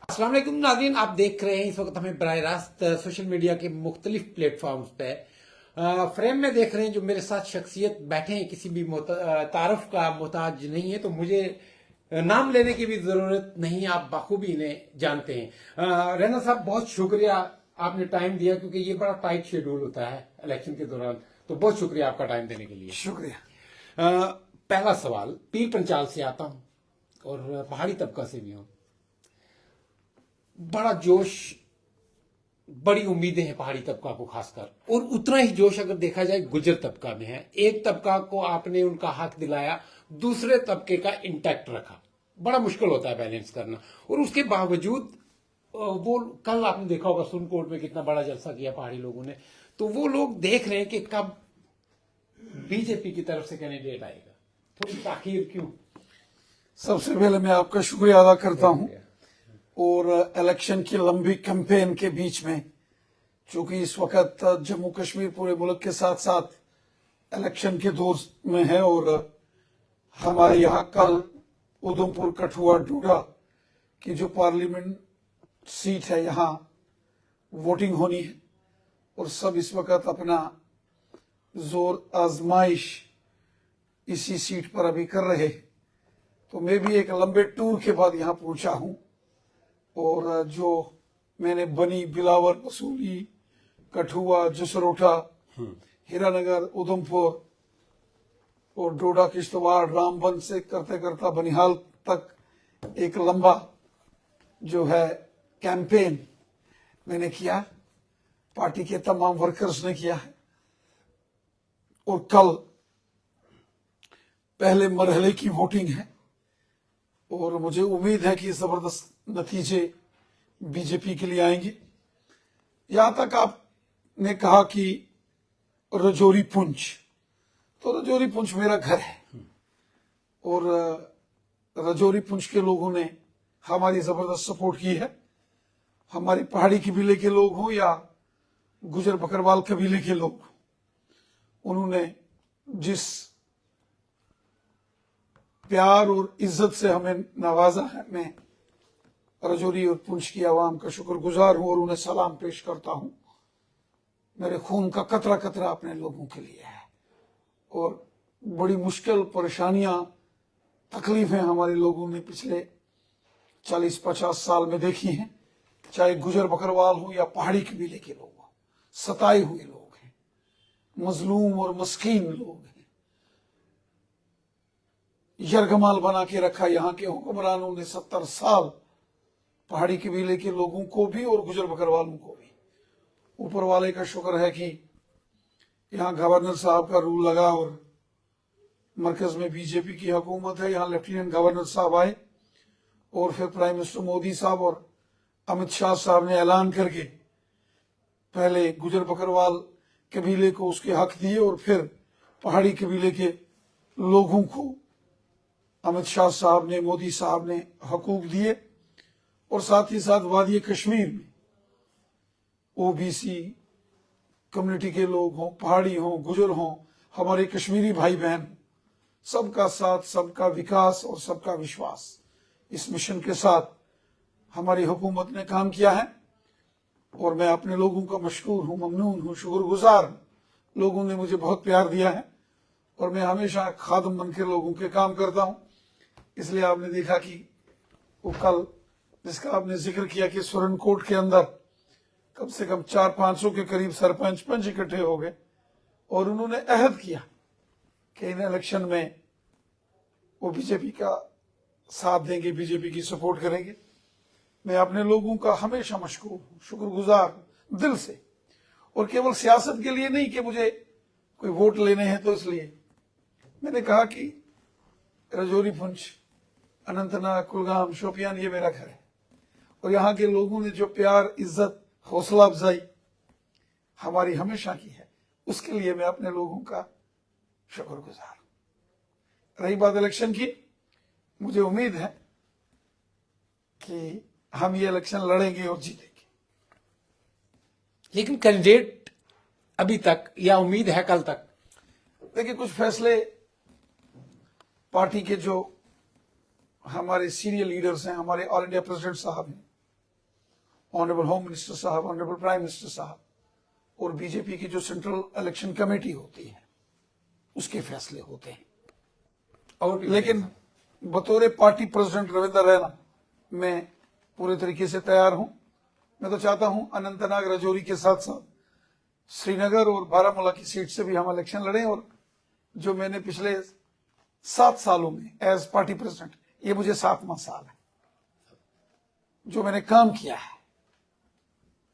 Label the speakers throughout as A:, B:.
A: अस्सलाम वालेकुम नाज़रीन, आप देख रहे हैं इस वक्त हमें बराह रास्त सोशल मीडिया के मुख्तलिफ प्लेटफॉर्म्स पे फ्रेम में देख रहे हैं। जो मेरे साथ शख्सियत बैठे हैं किसी भी तारफ का मोहताज नहीं है, तो मुझे नाम लेने की भी जरूरत नहीं, आप बखूबी इन्हें जानते हैं। रैना साहब, बहुत शुक्रिया आपने टाइम दिया, क्योंकि ये बड़ा टाइट शेड्यूल होता है इलेक्शन के दौरान। तो बहुत शुक्रिया आपका टाइम देने के लिए।
B: शुक्रिया।
A: पहला सवाल, पीर पंचाल से आता हूं और पहाड़ी तबका से भी हूं। बड़ा जोश, बड़ी उम्मीदें हैं पहाड़ी तबका को खासकर, और उतना ही जोश अगर देखा जाए गुजर तबका में है। एक तबका को आपने उनका हक दिलाया, दूसरे तबके का इंटैक्ट रखा। बड़ा मुश्किल होता है बैलेंस करना, और उसके बावजूद वो कल आपने देखा होगा सुप्रीम कोर्ट में कितना बड़ा जलसा किया पहाड़ी लोगों ने। तो वो लोग देख रहे हैं कि कब बीजेपी की तरफ से कैंडिडेट आएगा। थोड़ी ताखीर क्यों?
B: सबसे पहले मैं आपका शुक्रिया अदा करता हूं, और इलेक्शन की लंबी कैंपेन के बीच में, चूंकि इस वक्त जम्मू कश्मीर पूरे मुल्क के साथ साथ इलेक्शन के दौर में है, और हमारे यहाँ कल उधमपुर कठुआ डोडा की जो पार्लियामेंट सीट है, यहाँ वोटिंग होनी है, और सब इस वक्त अपना जोर आजमाइश इसी सीट पर अभी कर रहे हैं। तो मैं भी एक लंबे टूर के बाद यहाँ पहुंचा हूं, और जो मैंने बनी, बिलावर, मसूली, कठुआ, जसरोटा, हीरानगर, उधमपुर और डोडा, किश्तवाड़, रामबन से करते करता बनिहाल तक एक लंबा जो है कैंपेन मैंने किया, पार्टी के तमाम वर्कर्स ने किया है। और कल पहले मरहले की वोटिंग है, और मुझे उम्मीद है कि जबरदस्त नतीजे बीजेपी के लिए आएंगे। यहां तक आपने कहा कि रजौरी पुंछ, तो रजौरी पुंछ मेरा घर है, और रजौरी पुंछ के लोगों ने हमारी जबरदस्त सपोर्ट की है। हमारी पहाड़ी कबीले के लोग हों या गुजर बकरवाल कबीले के लोग, उन्होंने जिस प्यार और इज्जत से हमें नवाजा है, मैं रजौरी और पुंछ की आवाम का शुक्रगुजार हूं और उन्हें सलाम पेश करता हूं। मेरे खून का कतरा कतरा अपने लोगों के लिए है, और बड़ी मुश्किल, परेशानियां, तकलीफें हमारे लोगों ने पिछले 40-50 साल में देखी हैं, चाहे गुजर बकरवाल हो या पहाड़ी कबीले के लोग हो। सताए हुए लोग हैं, मजलूम और मस्कीन लोग हैं। यरगमाल बना के रखा यहाँ के हुक्मरानों ने 70 साल पहाड़ी कबीले के लोगों को भी और गुजर बकरवालों को भी। ऊपर वाले का शुक्र है कि यहाँ गवर्नर साहब का रूल लगा और मरकज में बीजेपी की हुकूमत है। यहाँ लेफ्टिनेंट गवर्नर साहब आए, और फिर प्राइम मिनिस्टर मोदी साहब और अमित शाह साहब ने ऐलान करके पहले गुजर बकरवाल कबीले को उसके हक दिए, और फिर पहाड़ी कबीले के लोगों को अमित शाह साहब ने, मोदी साहब ने हकूक दिए। और साथ ही साथ वादी कश्मीर में ओबीसी कम्युनिटी के लोग हों, पहाड़ी हों, गुजर हों, हमारे कश्मीरी भाई बहन, सबका साथ, सबका विकास और सबका विश्वास, इस मिशन के साथ हमारी हुकूमत ने काम किया है। और मैं अपने लोगों का मशकूर हूं, ममनून हूं, शुक्रगुजार। लोगों ने मुझे बहुत प्यार दिया है, और मैं हमेशा खादम बन के लोगों के काम करता हूं। इसलिए आपने देखा कि वो कल जिसका आपने जिक्र किया कि सुरनकोट के अंदर कम से कम 400-500 के करीब सरपंच पंच इकट्ठे हो गए, और उन्होंने अहद किया कि इन इलेक्शन में वो बीजेपी का साथ देंगे, बीजेपी की सपोर्ट करेंगे। मैं अपने लोगों का हमेशा मशकूर हूं, शुक्रगुजार दिल से, और केवल सियासत के लिए नहीं कि मुझे कोई वोट लेने हैं तो इसलिए। मैंने कहा कि रजौरी पुंछ, अनंतनाग, कुलगाम, शोपियान ये मेरा घर है, और यहाँ के लोगों ने जो प्यार, इज्जत, हौसला अफजाई हमारी हमेशा की है, उसके लिए मैं अपने लोगों का शुक्रगुजार। रही बात इलेक्शन की, मुझे उम्मीद है कि हम ये इलेक्शन लड़ेंगे और जीतेंगे।
A: लेकिन कैंडिडेट अभी तक, या उम्मीद है कल तक?
B: देखिए, कुछ फैसले पार्टी के जो हमारे सीनियर लीडर्स हैं, हमारे ऑल इंडिया प्रेसिडेंट साहब हैं, ऑनरेबल होम मिनिस्टर साहब, ऑनरेबल प्राइम मिनिस्टर साहब और बीजेपी की जो सेंट्रल इलेक्शन कमेटी होती है उसके फैसले होते हैं।
A: और भी
B: लेकिन बतौर पार्टी प्रेसिडेंट रविंदर रैना मैं पूरे तरीके से तैयार हूं। मैं तो चाहता हूं अनंतनाग राजौरी के साथ साथ श्रीनगर और बारामूला की सीट से भी हम इलेक्शन लड़ें। और जो मैंने पिछले 7 सालों में एज पार्टी प्रेसिडेंट, ये मुझे 7वां साल है, जो मैंने काम किया है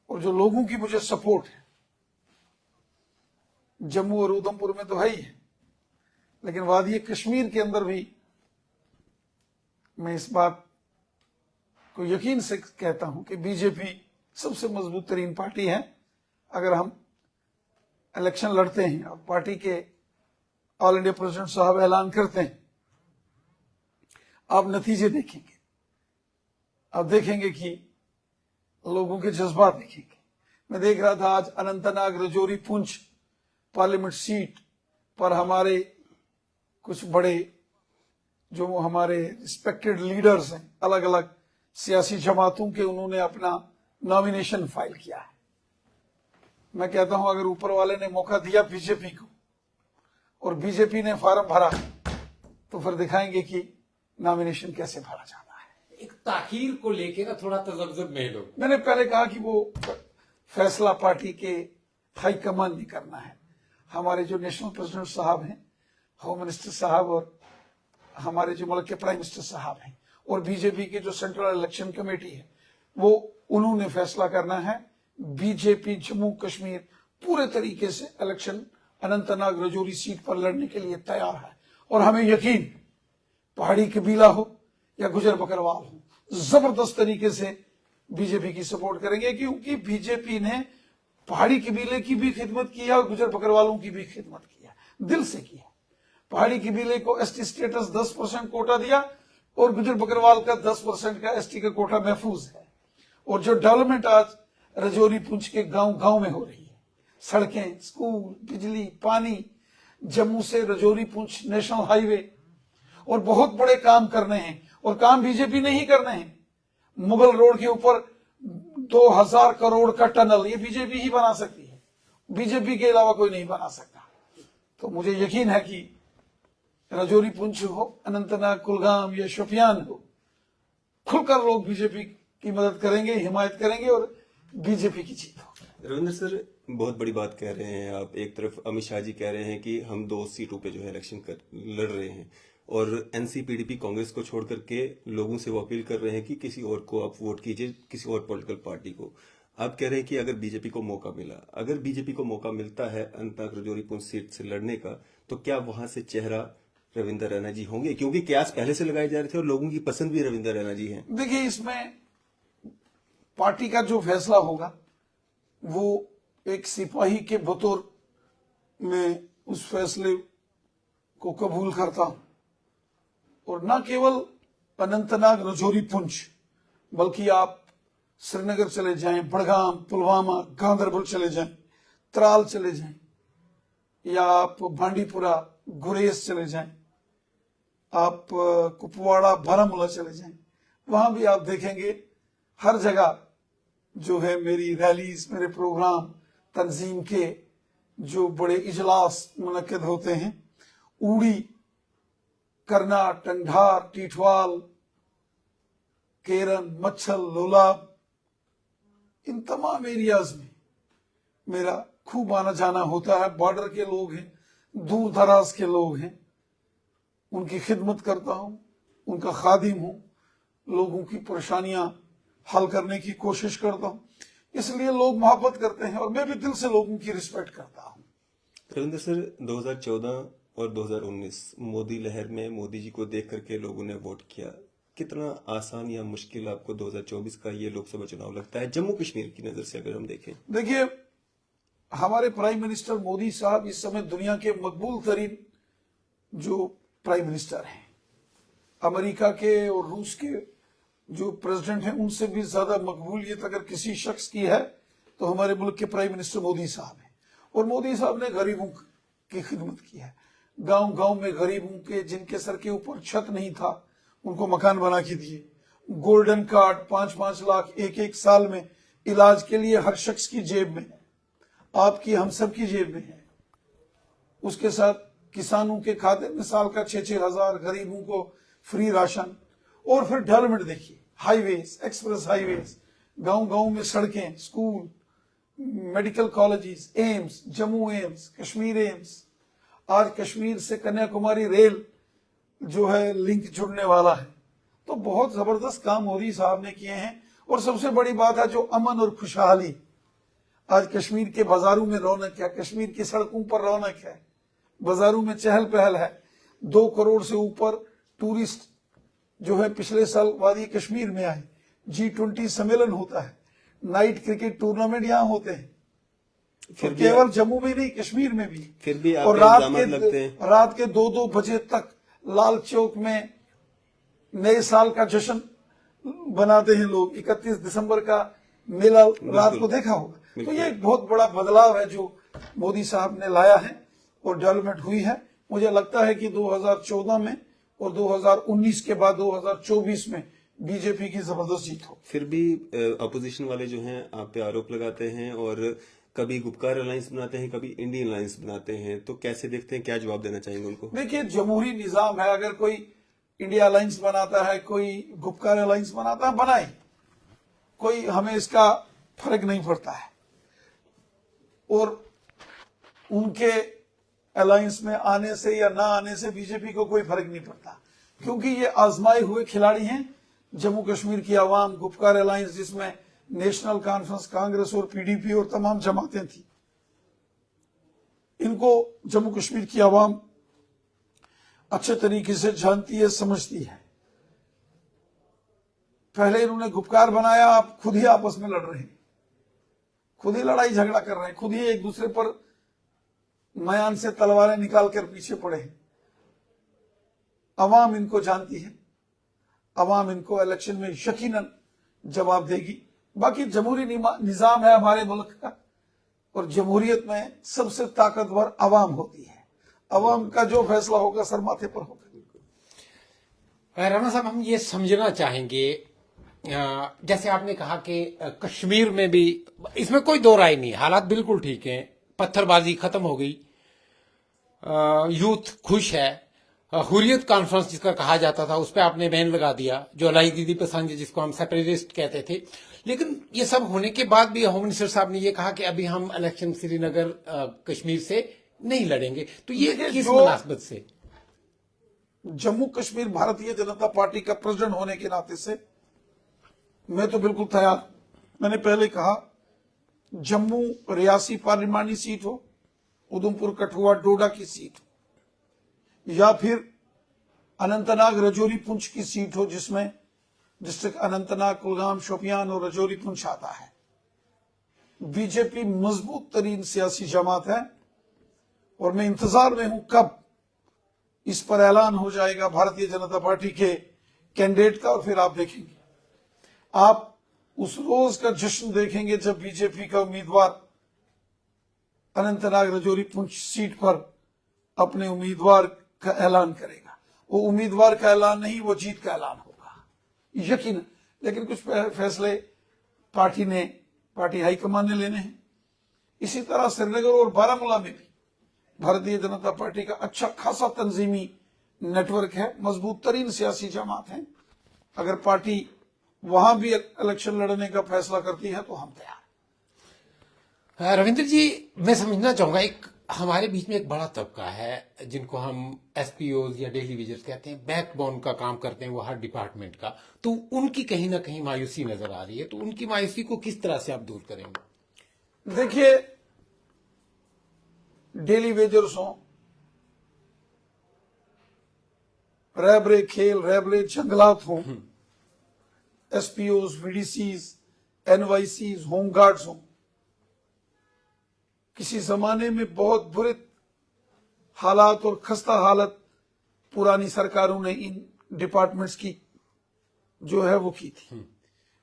B: और जो लोगों की मुझे सपोर्ट है, जम्मू और उधमपुर में तो है ही है, लेकिन वादी कश्मीर के अंदर भी मैं इस बात को यकीन से कहता हूं कि बीजेपी सबसे मजबूत तरीन पार्टी है। अगर हम इलेक्शन लड़ते हैं और पार्टी के ऑल इंडिया प्रेसिडेंट साहब ऐलान करते हैं, आप नतीजे देखेंगे, आप देखेंगे कि लोगों के जज्बात देखेंगे। मैं देख रहा था आज अनंतनाग, राजौरी, पुंछ पार्लियामेंट सीट पर हमारे कुछ बड़े जो हमारे रिस्पेक्टेड लीडर्स हैं अलग अलग सियासी जमातों के, उन्होंने अपना नॉमिनेशन फाइल किया है। मैं कहता हूं अगर ऊपर वाले ने मौका दिया बीजेपी को और बीजेपी ने फॉर्म भरा तो फिर दिखाएंगे कि नॉमिनेशन कैसे भरा जाता है।
A: एक ताखीर को लेके ना थोड़ा तजब्जुब में लोग,
B: मैंने पहले कहा कि वो फैसला पार्टी के हाईकमान ने करना है। हमारे जो नेशनल प्रेसिडेंट साहब हैं, होम मिनिस्टर साहब और हमारे जो मुल्क के प्राइम मिनिस्टर साहब हैं और बीजेपी की जो सेंट्रल इलेक्शन कमेटी है, वो उन्होंने फैसला करना है। बीजेपी जम्मू कश्मीर पूरे तरीके से इलेक्शन अनंतनाग राजौरी सीट पर लड़ने के लिए तैयार है और हमें यकीन, पहाड़ी कबीला हो या गुजर बकरवाल हो, जबरदस्त तरीके से बीजेपी की सपोर्ट करेंगे, क्योंकि बीजेपी ने पहाड़ी कबीले की भी खिदमत की है और गुजर बकरवालों की भी खिदमत की है, दिल से की है। पहाड़ी कबीले को एसटी स्टेटस 10% कोटा दिया और गुजर बकरवाल का 10% का एसटी का कोटा महफूज है। और जो डेवलपमेंट आज राजौरी पुंछ के गांव गांव में हो रही है, सड़कें, स्कूल, बिजली, पानी, जम्मू से राजौरी पुंछ नेशनल हाईवे, और बहुत बड़े काम करने हैं और काम बीजेपी ने ही करने हैं। मुगल रोड के ऊपर 2000 करोड़ का टनल ये बीजेपी ही बना सकती है, बीजेपी के अलावा कोई नहीं बना सकता। तो मुझे यकीन है कि राजौरी पुंछ हो, अनंतनाग, कुलगाम या शोपियान हो, खुलकर लोग बीजेपी की मदद करेंगे, हिमायत करेंगे और बीजेपी की जीत होगी।
C: रविंद्र सर, बहुत बड़ी बात कह रहे हैं आप। एक तरफ अमित शाह जी कह रहे हैं कि हम 2 सीटों पे जो है इलेक्शन लड़ रहे हैं और एनसीपीडीपी कांग्रेस को छोड़ करके लोगों से वो अपील कर रहे हैं कि किसी और को आप वोट कीजिए, किसी और पॉलिटिकल पार्टी को। आप कह रहे हैं कि अगर बीजेपी को मौका मिला, अगर बीजेपी को मौका मिलता है अनंतनाग राजौरी पुंछ सीट से लड़ने का, तो क्या वहां से चेहरा रविंदर रैना जी होंगे? क्योंकि कयास पहले से लगाए जा रहे थे और लोगों की पसंद भी रविंदर रैना जी हैं।
B: देखिए, इसमें पार्टी का जो फैसला होगा वो एक सिपाही के बतौर में उस फैसले को कबूल करता हूं। और न केवल अनंतनाग, राजौरी, पुंछ, बल्कि आप श्रीनगर चले जाएं, बड़गाम, पुलवामा, गांदरबल चले जाएं, त्राल चले जाएं, या आप बांडीपुरा, गुरेज चले जाएं, आप कुपवाड़ा, बारामूला चले जाएं, वहां भी आप देखेंगे हर जगह जो है मेरी रैलीज, मेरे प्रोग्राम, तंजीम के जो बड़े इजलास मुनक्किद होते हैं, ऊड़ी, करना, टंगढार, टीठवाल, केरन, मच्छल, लोलाब, इन तमाम एरियाज में मेरा खूब आना जाना होता है। बॉर्डर के लोग हैं, दूर दराज के लोग हैं, उनकी खिदमत करता हूं, उनका खादिम हूं, लोगों की परेशानियां हल करने की कोशिश करता हूं, इसलिए लोग मोहब्बत करते हैं और मैं भी दिल से लोगों की रिस्पेक्ट करता हूं।
C: रविंद्र सर, 2014 और 2019 मोदी लहर में मोदी जी को देख करके लोगों ने वोट किया। कितना आसान या मुश्किल आपको 2024 का ये लोकसभा चुनाव लगता है, जम्मू कश्मीर की नजर से अगर हम देखें?
B: देखिए, हमारे प्राइम मिनिस्टर मोदी साहब इस समय दुनिया के मकबूल तरीन जो प्राइम मिनिस्टर हैं, अमेरिका के और रूस के जो प्रेसिडेंट हैं उनसे भी ज्यादा मकबूलियत अगर किसी शख्स की है तो हमारे मुल्क के प्राइम मिनिस्टर मोदी साहब हैं। और मोदी साहब ने गरीबों की खिदमत की है। गांव गांव में गरीबों के जिनके सर के ऊपर छत नहीं था उनको मकान बना के दिए। गोल्डन कार्ड 5-5 लाख एक एक साल में इलाज के लिए हर शख्स की जेब में है, आपकी हम सब की जेब में है। उसके साथ किसानों के खाते में साल का 6-6 हजार, गरीबों को फ्री राशन। और फिर डेवलपमेंट देखिए, हाईवेज, एक्सप्रेस हाईवेज, गांव गांव में सड़कें, school, medical colleges, AIIMS, Jammu AIIMS, Kashmir AIIMS. आज कश्मीर से कन्याकुमारी रेल जो है लिंक जुड़ने वाला है। तो बहुत जबरदस्त काम मोदी साहब ने किए हैं। और सबसे बड़ी बात है जो अमन और खुशहाली, आज कश्मीर के बाजारों में रौनक है, कश्मीर की सड़कों पर रौनक है, बाजारों में चहल पहल है। 2 करोड़ से ऊपर टूरिस्ट जो है पिछले साल वादी कश्मीर में आए। G20 सम्मेलन होता है, नाइट क्रिकेट टूर्नामेंट यहाँ होते हैं।
C: फिर
B: तो
C: भी
B: केवल जम्मू में नहीं, कश्मीर में भी।
C: फिर भी
B: और
C: आपके इल्जाम लगते हैं।
B: रात के 2-2 बजे तक लाल चौक में नए साल का जश्न बनाते हैं लोग। 31 दिसंबर का मेला रात को देखा होगा। तो ये एक बहुत बड़ा बदलाव है जो मोदी साहब ने लाया है और डेवलपमेंट हुई है। मुझे लगता है कि 2014 में और 2019 के बाद 2024 में बीजेपी की जबरदस्त जीत हो।
C: फिर भी अपोजिशन वाले जो हैं आप पे आरोप लगाते हैं और कभी गुपकार अलायंस बनाते हैं, कभी इंडियन अलायंस बनाते हैं, तो कैसे देखते हैं, क्या जवाब देना चाहेंगे उनको?
B: देखिए, जमहूरी निजाम है, अगर कोई इंडिया अलायंस बनाता है, कोई गुपकार अलायंस बनाता है, बनाए, कोई हमें इसका फर्क नहीं पड़ता है। और उनके अलायंस में आने से या ना आने से बीजेपी को कोई फर्क नहीं पड़ता, क्योंकि ये आजमाए हुए खिलाड़ी हैं। जम्मू कश्मीर की आवाम, गुपकार अलायंस जिसमें नेशनल कॉन्फ्रेंस, कांग्रेस और पीडीपी और तमाम जमातें थी, इनको जम्मू कश्मीर की आवाम अच्छे तरीके से जानती है, समझती है। पहले इन्होंने गुपकार बनाया, आप खुद ही आपस में लड़ रहे हैं, खुद ही लड़ाई झगड़ा कर रहे हैं, खुद ही एक दूसरे पर मयान से तलवारें निकाल कर पीछे पड़े हैं। अवाम इनको जानती है, अवाम इनको इलेक्शन में यकीनन जवाब देगी। बाकी जमहूरी निजाम है हमारे मुल्क का, और जमहूरियत में सबसे ताकतवर अवाम होती है। अवाम का जो फैसला होगा सर माथे पर होगा।
A: राणा साहब, हम ये समझना चाहेंगे, जैसे आपने कहा कि कश्मीर में भी इसमें कोई दो राय नहीं, हालात बिल्कुल ठीक हैं, पत्थरबाजी खत्म हो गई, यूथ खुश है, हुर्रियत कॉन्फ्रेंस जिसका कहा जाता था उस पर आपने बैन लगा दिया, जो अलाई दीदी पसंद जिसको हम सेपरेटिस्ट कहते थे। लेकिन ये सब होने के बाद भी होम मिनिस्टर साहब ने ये कहा कि अभी हम इलेक्शन श्रीनगर कश्मीर से नहीं लड़ेंगे, तो ये किस मुनासबत से?
B: जम्मू कश्मीर भारतीय जनता पार्टी का प्रेसिडेंट होने के नाते से मैं तो बिल्कुल तैयार। मैंने पहले कहा, जम्मू रियासी पार्लिमानी सीट हो, उधमपुर कठुआ डोडा की सीट हो, या फिर अनंतनाग रजौरी पुंछ की सीट हो, जिसमें डिस्ट्रिक्ट अनंतनाग, कुलगाम, शोपियान और रजौरी पुंछ आता है। बीजेपी मजबूत तरीन सियासी जमात है और मैं इंतजार में हूं कब इस पर ऐलान हो जाएगा भारतीय जनता पार्टी के कैंडिडेट का, और फिर आप देखेंगे, आप उस रोज का जश्न देखेंगे जब बीजेपी का उम्मीदवार अनंतनाग रजौरी पुंछ सीट पर अपने उम्मीदवार का ऐलान करेगा। वो उम्मीदवार का ऐलान नहीं, वो जीत का ऐलान होगा यकीन। लेकिन कुछ फैसले पार्टी हाईकमान ने लेने हैं। इसी तरह श्रीनगर और बारामूला में भी भारतीय जनता पार्टी का अच्छा खासा तंजीमी नेटवर्क है, मजबूत तरीन सियासी जमात है। अगर पार्टी वहां भी इलेक्शन लड़ने का फैसला करती है तो हम तैयार।
A: रविंद्र जी, मैं समझना चाहूंगा, एक हमारे बीच में एक बड़ा तबका है जिनको हम एसपीओज या डेली वेजर्स कहते हैं, बैकबोन का काम करते हैं वो हर डिपार्टमेंट का, तो उनकी कहीं ना कहीं मायूसी नजर आ रही है। तो उनकी मायूसी को किस तरह से आप दूर करेंगे?
B: देखिए, डेली वेजर्स हो, रैबरे खेल, रैबरे जंगलात हो, एसपीओज, वीडीसीज, एनवाईसीज, होमगार्ड्स हो, किसी जमाने में बहुत बुरे हालात और खस्ता हालत पुरानी सरकारों ने इन डिपार्टमेंट्स की जो है वो की थी।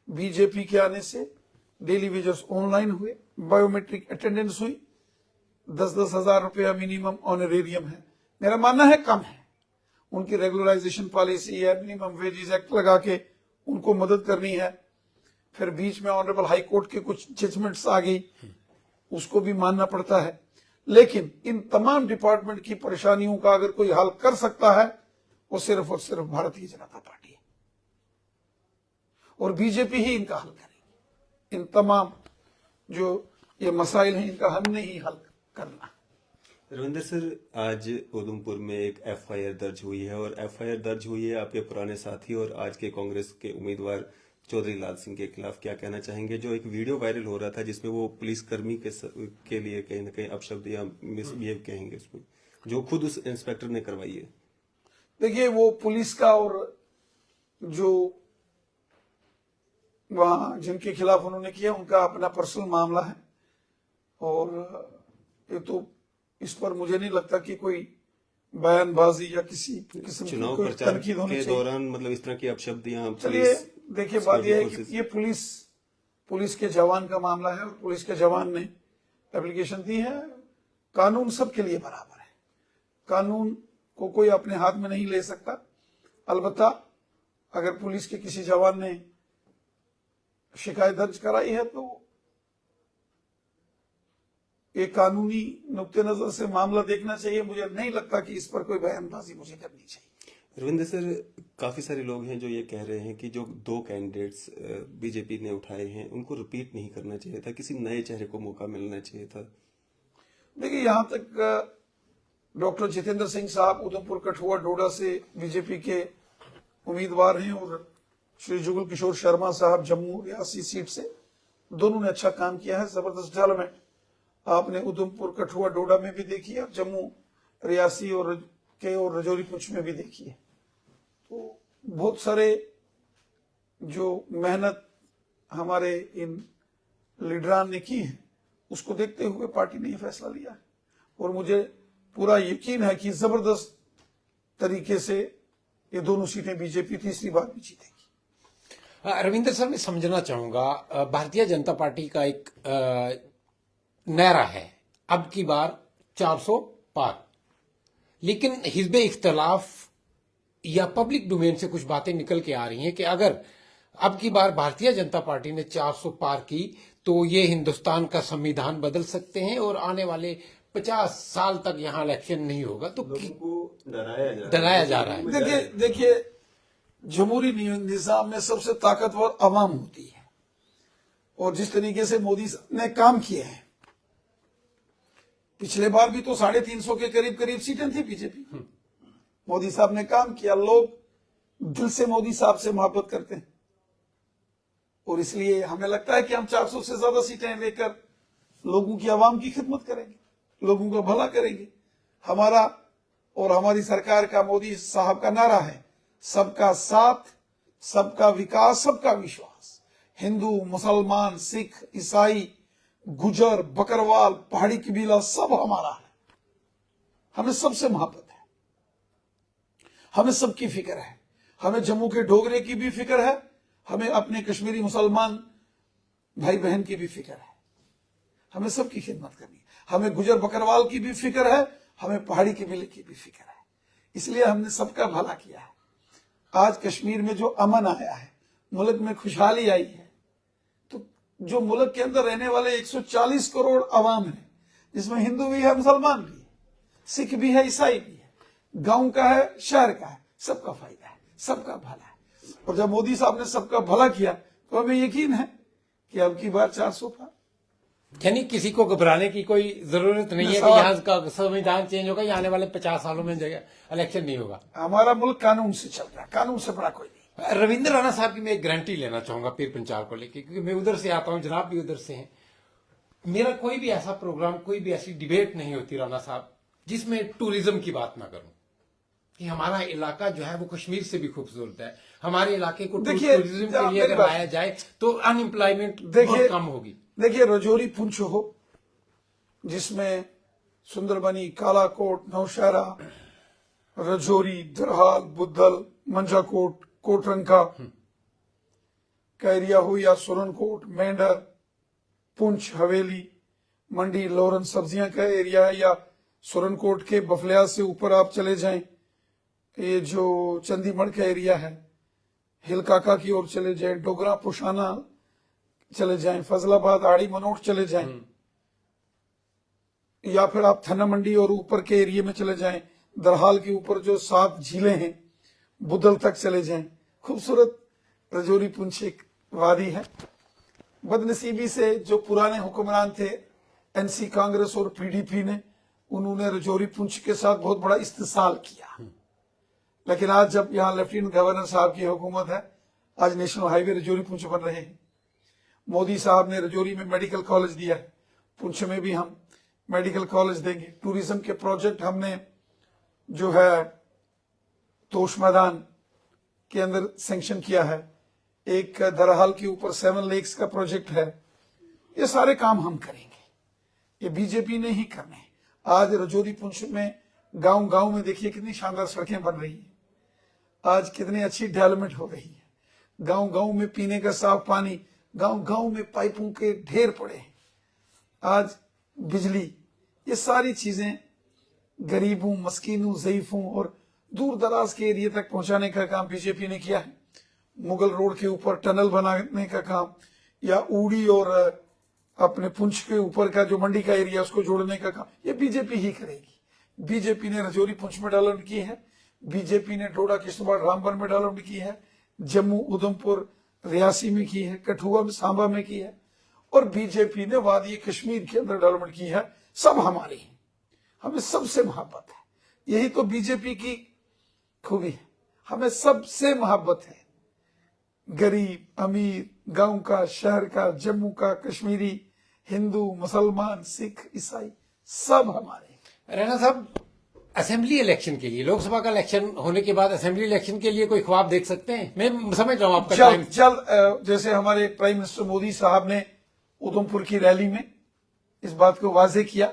B: बीजेपी के आने से डेली वेजर्स ऑनलाइन हुए, बायोमेट्रिक अटेंडेंस हुई, 10-10 हजार रुपया मिनिमम ऑनरेरियम है। मेरा मानना है कम है। उनकी रेगुलराइजेशन पॉलिसी है, मिनिमम वेजेस एक्ट लगा के उनको मदद करनी है। फिर बीच में ऑनरेबल हाई कोर्ट के कुछ जजमेंट्स आ गई, उसको भी मानना पड़ता है। लेकिन इन तमाम डिपार्टमेंट की परेशानियों का अगर कोई हल कर सकता है वो सिर्फ और सिर्फ भारतीय जनता पार्टी है, और बीजेपी ही इनका हल करेगी। इन तमाम जो ये मसाइल हैं इनका हमने ही हल करना।
C: रविंदर सर, आज उधमपुर में एक एफआईआर दर्ज हुई है, और एफआईआर दर्ज हुई है आपके पुराने साथी और आज के कांग्रेस के उम्मीदवार चौधरी लाल सिंह के खिलाफ। क्या कहना चाहेंगे? जो एक वीडियो वायरल हो रहा था जिसमें वो पुलिसकर्मी के लिए कहीं ना कहीं अपशब्द या मिसबिहेव कहेंगे उसमें, जो खुद उस इंस्पेक्टर ने करवाई है।
B: देखिए, वो पुलिस का और जो वहां जिनके खिलाफ उन्होंने किया उनका अपना पर्सनल मामला है, और ये तो इस पर मुझे नहीं लगता कि कोई बयानबाजी या किसी किस्म की
C: चुनाव
B: कोई
C: प्रचार
B: तनकीद होनी
C: के
B: चाहिए।
C: दौरान मतलब इस तरह की अपशब्द या
B: चलिए देखिए, बात यह है कि ये पुलिस के जवान का मामला है, और पुलिस के जवान ने एप्लीकेशन दी है। कानून सबके लिए बराबर है, कानून को कोई अपने हाथ में नहीं ले सकता। अलबत्ता अगर पुलिस के किसी जवान ने शिकायत दर्ज कराई है तो एक कानूनी नुक्ते नजर से मामला देखना चाहिए। मुझे नहीं लगता कि इस पर कोई बयानबाजी मुझे करनी चाहिए।
C: रविंद्र सर, काफी सारे लोग हैं जो ये कह रहे हैं कि जो 2 कैंडिडेट्स बीजेपी ने उठाए हैं उनको रिपीट नहीं करना चाहिए था, किसी नए चेहरे को मौका मिलना चाहिए था।
B: देखिए, यहां तक डॉक्टर जितेंद्र सिंह साहब उधमपुर, कठुआ, डोडा से बीजेपी के उम्मीदवार हैं, और श्री जुगल किशोर शर्मा साहब जम्मू रियासी सीट से, दोनों ने अच्छा काम किया है। जबरदस्त डेवलपमेंट आपने उधमपुर, कठुआ, डोडा में भी देखी है, जम्मू रियासी और रजौरी पुंछ में भी देखी है। तो बहुत सारे जो मेहनत हमारे इन लीडरान ने की है उसको देखते हुए पार्टी ने यह फैसला लिया है, और मुझे पूरा यकीन है कि जबरदस्त तरीके से ये दोनों सीटें बीजेपी तीसरी बार भी जीतेगी।
A: रविंद्र सर, मैं समझना चाहूंगा, भारतीय जनता पार्टी का एक नारा है अब की बार 400 पार, लेकिन हिज़्ब इख्तलाफ या पब्लिक डोमेन से कुछ बातें निकल के आ रही हैं कि अगर अब की बार भारतीय जनता पार्टी ने 400 पार की तो ये हिंदुस्तान का संविधान बदल सकते हैं और आने वाले 50 साल तक यहाँ इलेक्शन नहीं होगा। तो
C: लोगों को
A: डराया जा रहा है।
B: देखिए, जमहूरी निजाम में सबसे ताकतवर अवाम होती है, और जिस तरीके से मोदी ने काम किए हैं, पिछले बार भी तो 350 के करीब करीब सीटें थी बीजेपी। मोदी साहब ने काम किया, लोग दिल से मोदी साहब से मोहब्बत करते हैं, और इसलिए हमें लगता है कि हम 400 से ज्यादा सीटें लेकर लोगों की, आवाम की खिदमत करेंगे, लोगों का भला करेंगे। हमारा और हमारी सरकार का, मोदी साहब का नारा है सबका साथ, सबका विकास, सबका विश्वास। हिंदू, मुसलमान, सिख, ईसाई, गुजर, बकरवाल, पहाड़ी कबीला सब हमारा है। हमें सबसे मोहब्बत है, हमें सबकी फिक्र है। हमें जम्मू के डोगरे की भी फिक्र है, हमें अपने कश्मीरी मुसलमान भाई बहन की भी फिक्र है। हमें सबकी खिदमत करनी है। हमें गुजर बकरवाल की भी फिक्र है, हमें पहाड़ी कबीले की भी फिक्र है। इसलिए हमने सबका भला किया है। आज कश्मीर में जो अमन आया है, मुल्क में खुशहाली आई है, तो जो मुल्क के अंदर रहने वाले 140 करोड़ अवाम है, जिसमें हिंदू भी है, मुसलमान भी है, सिख भी है, ईसाई भी है, गांव का है, शहर का है, सबका फायदा है, सबका भला है। और जब मोदी साहब ने सबका भला किया तो हमें यकीन है कि अब की बार 400 पार।
A: यानी किसी को घबराने की कोई जरूरत नहीं है कि यहाँ का संविधान चेंज होगा या आने वाले 50 सालों में इलेक्शन नहीं होगा।
B: हमारा मुल्क कानून से चल रहा है, कानून से बड़ा कोई नहीं।
A: रविंद्र राणा साहब की मैं एक गारंटी लेना चाहूंगा पीर पंचाल को लेकर, क्योंकि मैं उधर से आता हूं, जनाब भी उधर से हैं। मेरा कोई भी ऐसा प्रोग्राम, कोई भी ऐसी डिबेट नहीं होती राणा साहब जिसमें टूरिज्म की बात ना करूं, कि हमारा इलाका जो है वो कश्मीर से भी खूबसूरत है। हमारे इलाके को टूरिज्म के लिए अगर लाया जाए तो अनएम्प्लॉयमेंट बहुत कम होगी।
B: देखिए, रजौरी पुंछ हो, जिसमें सुंदरबनी, कालाकोट, नौशहरा, रजौरी, दरहाल, बुद्धल, मंजाकोट, कोटरंका का एरिया हो, या सुरनकोट, मेंढर, पुंछ, हवेली, मंडी, लोरन सब्जियां का एरिया है, या सुरनकोट के बफलिया से ऊपर आप चले जाएं, ये जो चंदीमढ़ का एरिया है, हिलकाका की ओर चले जाएं, डोगरा, पुशाना, चले जाएं, फजलाबाद, आड़ी मनोट चले जाएं, या फिर आप थन्ना मंडी और ऊपर के एरिया में चले जाएं, दरहाल के ऊपर जो 7 झीलें हैं, बुदल तक चले जाएं। खूबसूरत रजौरी पुंछ एक वादी है। बदनसीबी से जो पुराने हुक्मरान थे, एनसी कांग्रेस और पीडीपी ने, उन्होंने रजौरी पुंछ के साथ बहुत बड़ा इस्तेसाल किया। लेकिन आज जब यहाँ लेफ्टिनेंट गवर्नर साहब की हुकूमत है, आज नेशनल हाईवे रजौरी पुंछ बन रहे हैं। मोदी साहब ने रजौरी में मेडिकल कॉलेज दिया है, पुंछ में भी हम मेडिकल कॉलेज देंगे। टूरिज्म के प्रोजेक्ट हमने जो है तोश मैदान के अंदर सैंक्शन किया है। एक दरहाल के ऊपर 7 लेक्स का प्रोजेक्ट है। ये सारे काम हम करेंगे, ये बीजेपी ने ही करने हैं। आज रजौरी पुंछ में गांव गांव में देखिए कितनी शानदार सड़कें बन रही हैं, आज कितनी अच्छी डेवलपमेंट हो रही है। गांव गांव में पीने का साफ पानी, गांव गांव में पाइपों के ढेर पड़े हैं। आज बिजली, ये सारी चीजें गरीबों, मस्कीनों, ज़ईफों और दूर दराज के एरिया तक पहुंचाने का काम बीजेपी ने किया है। मुगल रोड के ऊपर टनल बनाने का काम, या ऊड़ी और अपने पुंछ के ऊपर का जो मंडी का एरिया उसको जोड़ने का काम, ये बीजेपी ही करेगी। बीजेपी ने रजौरी पुंछ में डेवलपमेंट की है, बीजेपी ने डोडा किश्तवाड़ रामबन में डेवलपमेंट की है, जम्मू उधमपुर रियासी में की है, कठुआ में सांबा में की है, और बीजेपी ने वादी कश्मीर के अंदर डेवलपमेंट की है। सब हमारी है, हमें सबसे मोहब्बत है। यही तो बीजेपी की खूबी है, हमें सबसे मोहब्बत है। गरीब, अमीर, गांव का, शहर का, जम्मू का, कश्मीरी, हिंदू, मुसलमान, सिख, ईसाई, सब हमारे।
A: रैना साहब, असेंबली इलेक्शन के लिए, लोकसभा का इलेक्शन होने के बाद असेंबली इलेक्शन के लिए कोई ख्वाब देख सकते हैं? मैं समझ रहा हूं आपका टाइम।
B: जल्द जैसे हमारे प्राइम मिनिस्टर मोदी साहब ने उधमपुर की रैली में इस बात को वाजे किया,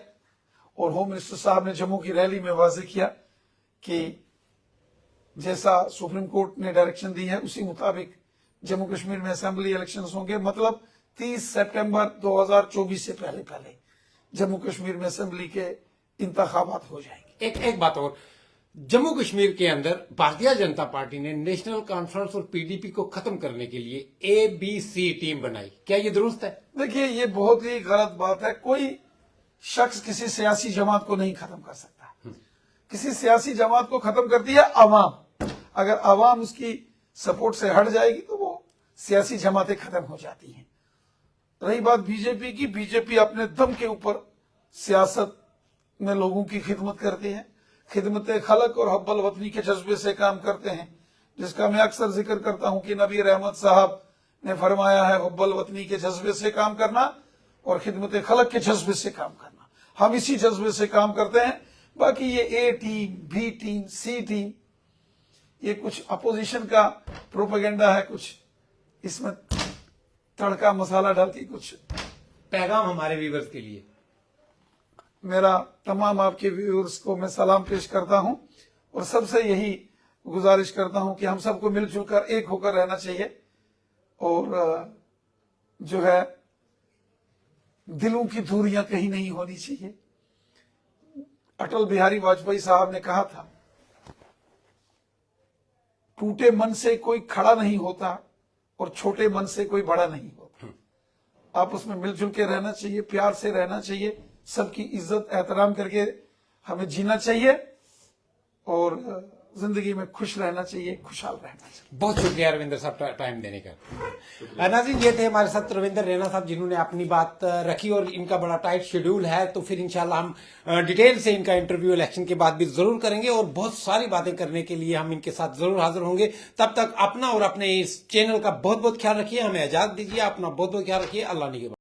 B: और होम मिनिस्टर साहब ने जम्मू की रैली में वाजे किया कि जैसा सुप्रीम कोर्ट ने डायरेक्शन दी है उसी मुताबिक जम्मू कश्मीर में असेंबली इलेक्शंस होंगे। मतलब 30 सितंबर 2024 से पहले पहले जम्मू कश्मीर में असेंबली के इंतखाबात हो जाएंगे।
A: एक बात और, जम्मू कश्मीर के अंदर भारतीय जनता पार्टी ने नेशनल कॉन्फ्रेंस और पीडीपी को खत्म करने के लिए ABC टीम बनाई, क्या ये दुरुस्त है? देखिए, ये बहुत ही गलत बात है। कोई शख्स किसी सियासी जमात को नहीं खत्म कर सकता। किसी सियासी जमात को खत्म करती है अवाम। अगर अवाम उसकी सपोर्ट से हट जाएगी तो वो सियासी जमातें खत्म हो जाती हैं। रही बात बीजेपी की, बीजेपी अपने दम के ऊपर सियासत में लोगों की खिदमत करती है, खिदमत खलक और हब्बल वतनी के जज्बे से काम करते हैं, जिसका मैं अक्सर जिक्र करता हूं कि नबी रहमत साहब ने फरमाया है हब्बल वतनी के जज्बे से काम करना और खिदमत खलक के जज्बे से काम करना। हम इसी जज्बे से काम करते हैं। बाकी ये A team, B team, C team, ये कुछ अपोजिशन का प्रोपेगेंडा है, कुछ इसमें तड़का मसाला डाल के कुछ। पैगाम हमारे व्यूअर्स के लिए,
B: मेरा तमाम आपके व्यूअर्स को मैं सलाम पेश करता हूं और सबसे यही गुजारिश करता हूं कि हम सबको मिलजुल कर एक होकर रहना चाहिए, और जो है दिलों की दूरियां कहीं नहीं होनी चाहिए। अटल बिहारी वाजपेयी साहब ने कहा था, टूटे मन से कोई खड़ा नहीं होता और छोटे मन से कोई बड़ा नहीं होता। आप उसमें मिलजुल के रहना चाहिए, प्यार से रहना चाहिए, सबकी इज्जत एहतराम करके हमें जीना चाहिए, और जिंदगी में खुश रहना चाहिए, खुशहाल रहना चाहिए।
A: बहुत शुक्रिया रविंदर साहब टाइम देने का। नाज़रीन, ये थे हमारे साथ रविंदर रैना साहब, जिन्होंने अपनी बात रखी, और इनका बड़ा टाइट शेड्यूल है, तो फिर इंशाल्लाह हम डिटेल से इनका इंटरव्यू इलेक्शन के बाद भी जरूर करेंगे, और बहुत सारी बातें करने के लिए हम इनके साथ जरूर हाजिर होंगे। तब तक अपना और अपने इस चैनल का बहुत बहुत ख्याल रखिए, हमें इजाजत दीजिए, अपना बहुत बहुत ख्याल रखिए। अल्लाह निगहबान।